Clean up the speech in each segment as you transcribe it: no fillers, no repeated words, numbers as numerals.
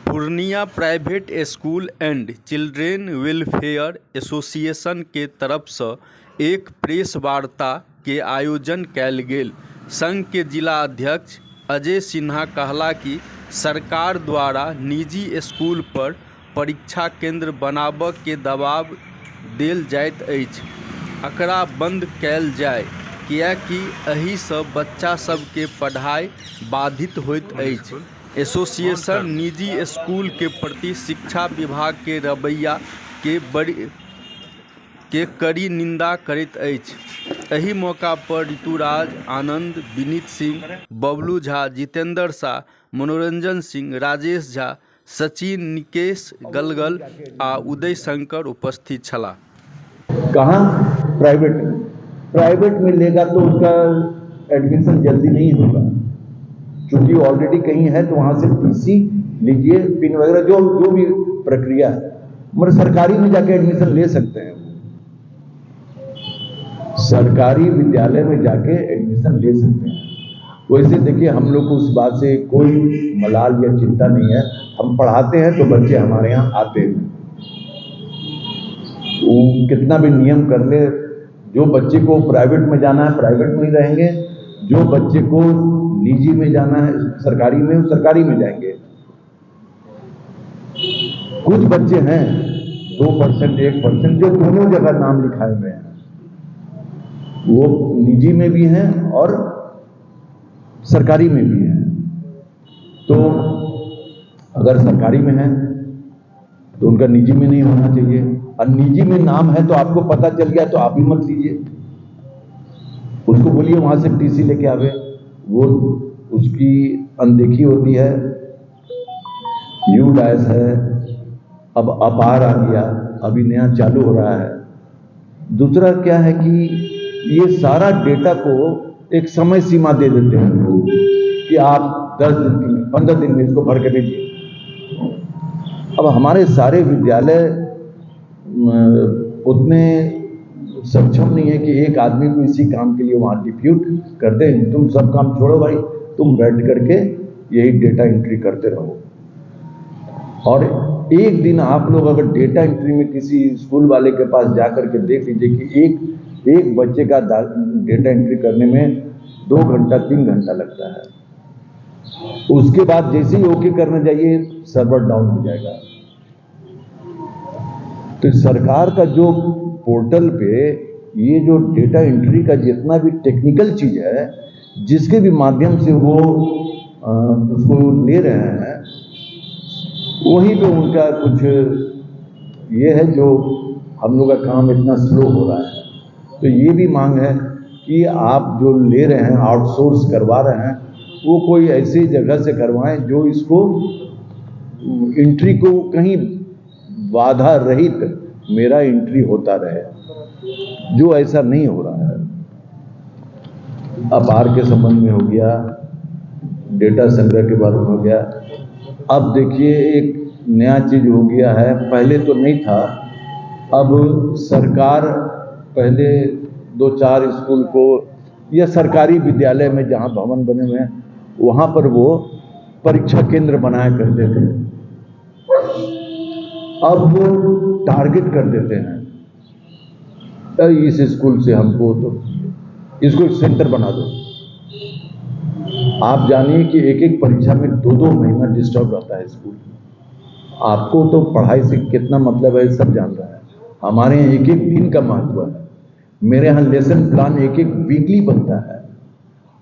Purnia private school and children welfare association के तरफ सँ एक प्रेस वार्ता के आयोजन कयल गेल। संघ के जिला अध्यक्ष अजय सिन्हा कहला कि सरकार द्वारा निजी स्कूल पर परीक्षा केंद्र बनाबय के दबाव देल जाइत अछि, एकरा बंद कयल जाय, किएकि एहि सँ बच्चा सब के पढ़ाई बाधित होइत अछि। एसोसिएशन निजी स्कूल के प्रति शिक्षा विभाग के रवैया के कड़ी निंदा करैत अछि। एहि मौका पर ऋतुराज आनंद, विनीत सिंह, बबलू झा, जितेंद्र शाह, मनोरंजन सिंह, राजेश झा, सचिन, निकेश गलगल आ उदय शंकर उपस्थित छलाह। कहाँ प्राइवेट में लेगा तो उसका एडमिशन जल्दी नहीं होगा, क्योंकि ऑलरेडी कहीं है तो वहां से टीसी लीजिए, पिन वगैरह जो भी प्रक्रिया है, मगर सरकारी में जाके एडमिशन ले सकते हैं। सरकारी विद्यालय में जाके एडमिशन ले सकते हैं। वैसे देखिए, हम लोग को उस बात से कोई मलाल या चिंता नहीं है। हम पढ़ाते हैं तो बच्चे हमारे यहाँ आते हैं। वो कितना भी नियम कर ले, जो बच्चे को प्राइवेट में जाना है प्राइवेट में ही रहेंगे, जो बच्चे को निजी में जाना है सरकारी में, वो सरकारी में जाएंगे। कुछ बच्चे हैं 2% 1% जो दोनों जगह नाम लिखाए हुए हैं, वो निजी में भी हैं और सरकारी में भी हैं। तो अगर सरकारी में है तो उनका निजी में नहीं होना चाहिए, और निजी में नाम है तो आपको पता चल गया तो आप भी मत लीजिए। उसको बोलिए वहां से टीसी लेके आवे, वो उसकी अनदेखी होती है। यूडाइस है, अब अपार आ गया, अभी नया चालू हो रहा है। दूसरा क्या है कि ये सारा डेटा को एक समय सीमा दे देते हैं कि आप 10 दिन की 15 दिन में इसको भर के दीजिए। अब हमारे सारे विद्यालय उतने सक्षम नहीं है कि एक आदमी को इसी काम के लिए वहां डिप्यूट कर दें। तुम सब काम छोड़ो भाई, तुम बैठ करके यही डेटा एंट्री करते रहो। और एक दिन आप लोग अगर डेटा एंट्री में किसी स्कूल वाले के पास जाकर के देख लीजिए कि एक बच्चे का डेटा एंट्री करने में 2 घंटा 3 घंटा लगता है। उसके बाद जैसे ही ओके करने जाइए सर्वर डाउन हो जाएगा। तो सरकार का जो पोर्टल पे ये जो डेटा एंट्री का जितना भी टेक्निकल चीज है, जिसके भी माध्यम से वो उसको ले रहे हैं, वही पे उनका कुछ ये है जो हम लोग का काम इतना स्लो हो रहा है। तो ये भी मांग है कि आप जो ले रहे हैं, आउटसोर्स करवा रहे हैं, वो कोई ऐसी जगह से करवाएं जो इसको एंट्री को कहीं बाधा रहित मेरा एंट्री होता रहे, जो ऐसा नहीं हो रहा है। अपार के संबंध में हो गया, डेटा संग्रह के बारे में हो गया। अब देखिए एक नया चीज हो गया है, पहले तो नहीं था। अब सरकार पहले 2-4 स्कूल को या सरकारी विद्यालय में जहां भवन बने हुए हैं वहां पर वो परीक्षा केंद्र बनाया करते थे। अब वो टारगेट कर देते हैं, इस स्कूल से हमको तो इसको एक सेंटर बना दो। आप जानिए कि एक परीक्षा में 2-2 महीना डिस्टर्ब रहता है स्कूल। आपको तो पढ़ाई से कितना मतलब है सब जान रहा है। हमारे यहाँ एक दिन का महत्व है। मेरे यहाँ लेसन प्लान एक वीकली बनता है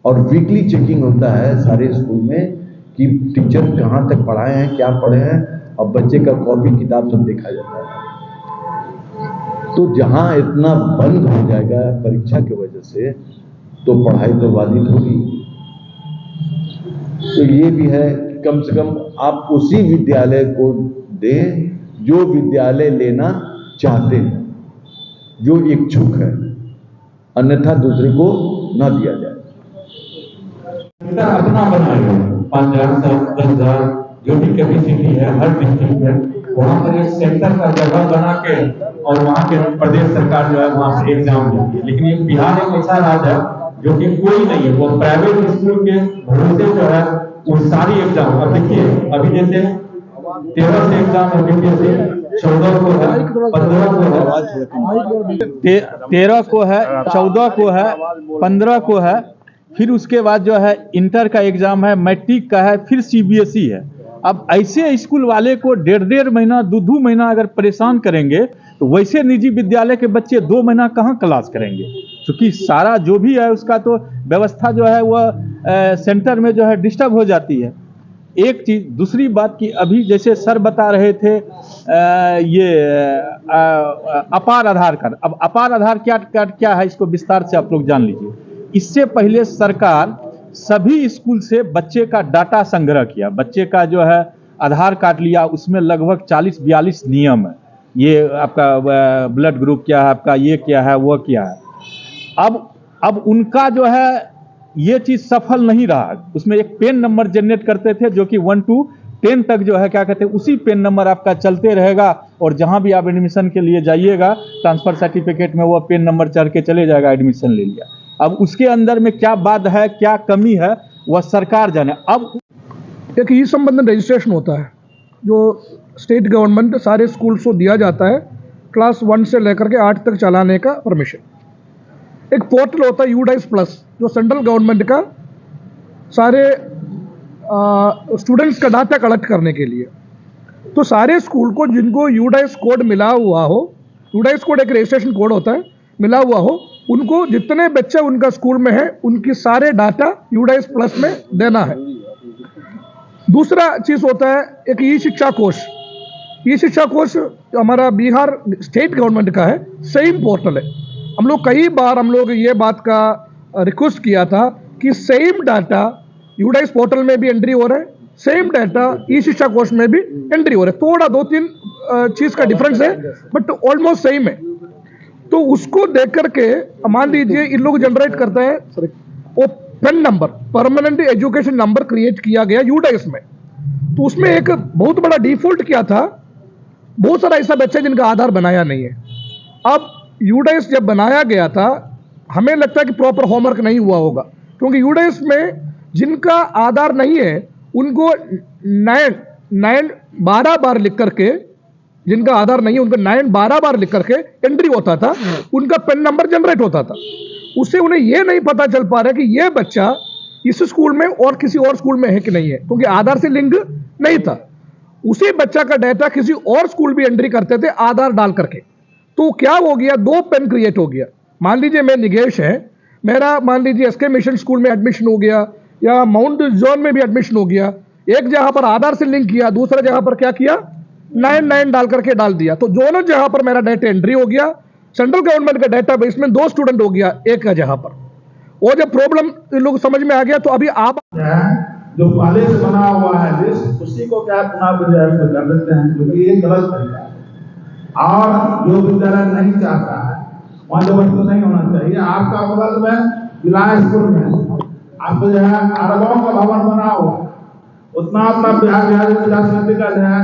और वीकली चेकिंग होता है सारे स्कूल में कि टीचर कहाँ तक पढ़ाए हैं, क्या पढ़े हैं, और बच्चे का कॉपी किताब सब देखा जाता है। तो जहाँ इतना बंद हो जाएगा परीक्षा की वजह से, तो पढ़ाई तो बाधित होगी। तो ये भी है कि कम से कम आप उसी विद्यालय को दें जो विद्यालय लेना चाहते हैं, जो इच्छुक है, अन्यथा दूसरे को न दिया जाए। अपना बनाए 5,000 10,000 जो भी कैपेसिटी है हर डिस्ट्रिक्ट में, वहाँ पर एक सेंटर का जगह बना के और वहाँ के प्रदेश सरकार जो है वहाँ से एग्जाम लेती है। लेकिन ये बिहार एक ऐसा राज्य है जो कि कोई नहीं है, वो प्राइवेट स्कूल के भरोसे जो है वो सारी एग्जाम। अब देखिए, अभी जैसे 13 से एग्जाम है बीपीएससी, 14 को है, 15 को है, 13 को है, 14 को है, 15 को है, फिर उसके बाद जो है इंटर का एग्जाम है, मैट्रिक का है, फिर सीबीएसई है। अब ऐसे स्कूल वाले को 1.5 महीना 2 महीना अगर परेशान करेंगे तो वैसे निजी विद्यालय के बच्चे 2 महीना कहाँ क्लास करेंगे, क्योंकि सारा जो भी है उसका तो व्यवस्था जो है वह सेंटर में जो है डिस्टर्ब हो जाती है। एक चीज, दूसरी बात कि अभी जैसे सर बता रहे थे ये अपार आधार कार्ड, अब अपार आधार कार्ड क्या है इसको विस्तार से आप लोग जान लीजिए। इससे पहले सरकार सभी स्कूल से बच्चे का डाटा संग्रह किया, बच्चे का जो है आधार कार्ड लिया, उसमें लगभग 40-42 नियम है, ये आपका ब्लड ग्रुप क्या है, आपका ये क्या है, वो क्या है। अब उनका जो है ये चीज सफल नहीं रहा। उसमें एक पेन नंबर जनरेट करते थे जो कि 1 to 10 तक जो है क्या कहते हैं उसी पेन नंबर आपका चलते रहेगा, और जहां भी आप एडमिशन के लिए जाइएगा ट्रांसफर सर्टिफिकेट में वो पेन नंबर चढ़ के चले जाएगा, एडमिशन ले लिया। अब उसके अंदर में क्या बात है, क्या कमी है, वह सरकार जाने। अब एक ई संबंध रजिस्ट्रेशन होता है जो स्टेट गवर्नमेंट सारे स्कूल्स को दिया जाता है, क्लास 1 से लेकर के 8 तक चलाने का परमिशन। एक पोर्टल होता है यूडाइस प्लस जो सेंट्रल गवर्नमेंट का सारे स्टूडेंट्स का डाटा कलेक्ट करने के लिए। तो सारे स्कूल को जिनको यूडाइस कोड मिला हुआ हो, यूडाइस कोड एक रजिस्ट्रेशन कोड होता है, मिला हुआ हो, उनको जितने बच्चे उनका स्कूल में है उनकी सारे डाटा यूडाइस प्लस में देना है। दूसरा चीज़ होता है एक ई शिक्षा कोष। ई शिक्षा कोष हमारा बिहार स्टेट गवर्नमेंट का है, सेम पोर्टल है। हम लोग कई बार ये बात का रिक्वेस्ट किया था कि सेम डाटा यूडाइस पोर्टल में भी एंट्री हो रहा है, सेम डाटा ई शिक्षा कोष में भी एंट्री हो रहा है। थोड़ा 2-3 चीज़ का डिफरेंस है बट ऑलमोस्ट सेम है। तो उसको देख करके मान लीजिए इन लोग जनरेट करते हैं वो PAN number, permanent education number create किया गया यूडाइस में। तो उसमें एक बहुत बड़ा डिफॉल्ट क्या था, बहुत सारा ऐसा बच्चा जिनका आधार बनाया नहीं है। अब यूडाइस जब बनाया गया था हमें लगता है कि प्रॉपर होमवर्क नहीं हुआ होगा, क्योंकि यूडाइस में जिनका आधार नहीं है उनको 9-12 बार लिख करके, जिनका आधार नहीं है उनका 9-12 बार लिख करके एंट्री होता था, उनका पेन नंबर जनरेट होता था। उससे उन्हें यह नहीं पता चल पा रहा कि यह बच्चा इस स्कूल में और किसी और स्कूल में है कि नहीं है, क्योंकि आधार से लिंक नहीं था। उसी बच्चा का डाटा किसी और स्कूल भी एंट्री करते थे आधार डाल करके। तो क्या हो गया, 2 पेन क्रिएट हो गया। मान लीजिए मैं निगेश है, मेरा मान लीजिए एसके मिशन स्कूल में एडमिशन हो गया या माउंट जोन में भी एडमिशन हो गया। एक जहां पर आधार से लिंक किया, दूसरा जहां पर क्या किया 99 डाल करके डाल दिया। तो दोनों जहां पर मेरा डाटा एंट्री हो गया, सेंट्रल गवर्नमेंट का डाटा बेस में 2 स्टूडेंट हो गया एक का जहां पर। वो जब प्रॉब्लम इन लोग समझ में आ गया तो अभी आप जो पहले से बना हुआ है लिस्ट उसी को क्या पुनः कर देते हैं, जो कि ये गलत तरीका है। और जो विद्यालय नहीं चाहता है वहाँ जबरदस्ती नहीं होना चाहिए। आपका बगल में जिला स्कूल में आपको जो है अरबों का भवन बना हुआ, उतना अपना बिहार जिला समिति का जो है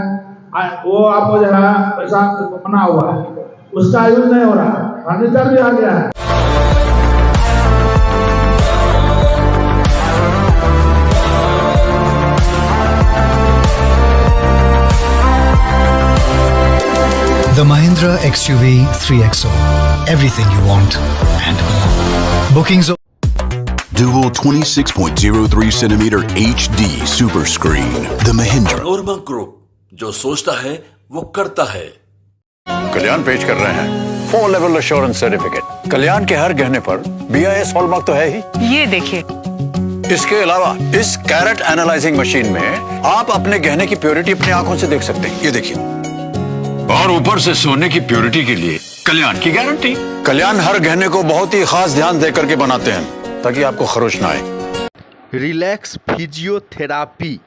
वो आपको जो है पैसा बना हुआ है, उसका यूज नहीं हो रहा है, फर्नीचर भी आ गया है। The Mahindra XUV 3XO. Everything you want and more. Bookings. Dual 26.03 centimeter HD super screen. The Mahindra. नोरमा ग्रुप, जो सोचता है वो करता है। कल्याण पेश कर रहे हैं 4 लेवल एश्योरेंस सर्टिफिकेट। कल्याण के हर गहने पर BIS हॉलमार्क तो है ही। ये देखिए। इसके अलावा इस कैरेट एनालाइजिंग मशीन में आप अपने गहने की प्योरिटी अपनी आंखों से देख सकते हैं। ये देखिए, और ऊपर से सोने की प्योरिटी के लिए कल्याण की गारंटी। कल्याण हर गहने को बहुत ही खास ध्यान दे करके बनाते हैं ताकि आपको खरोच ना आए। रिलैक्स फिजियोथेरापी,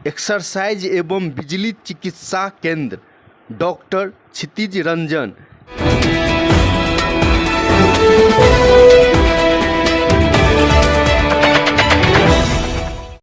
एक्सरसाइज एवं बिजली चिकित्सा केंद्र, डॉक्टर क्षितिज रंजन।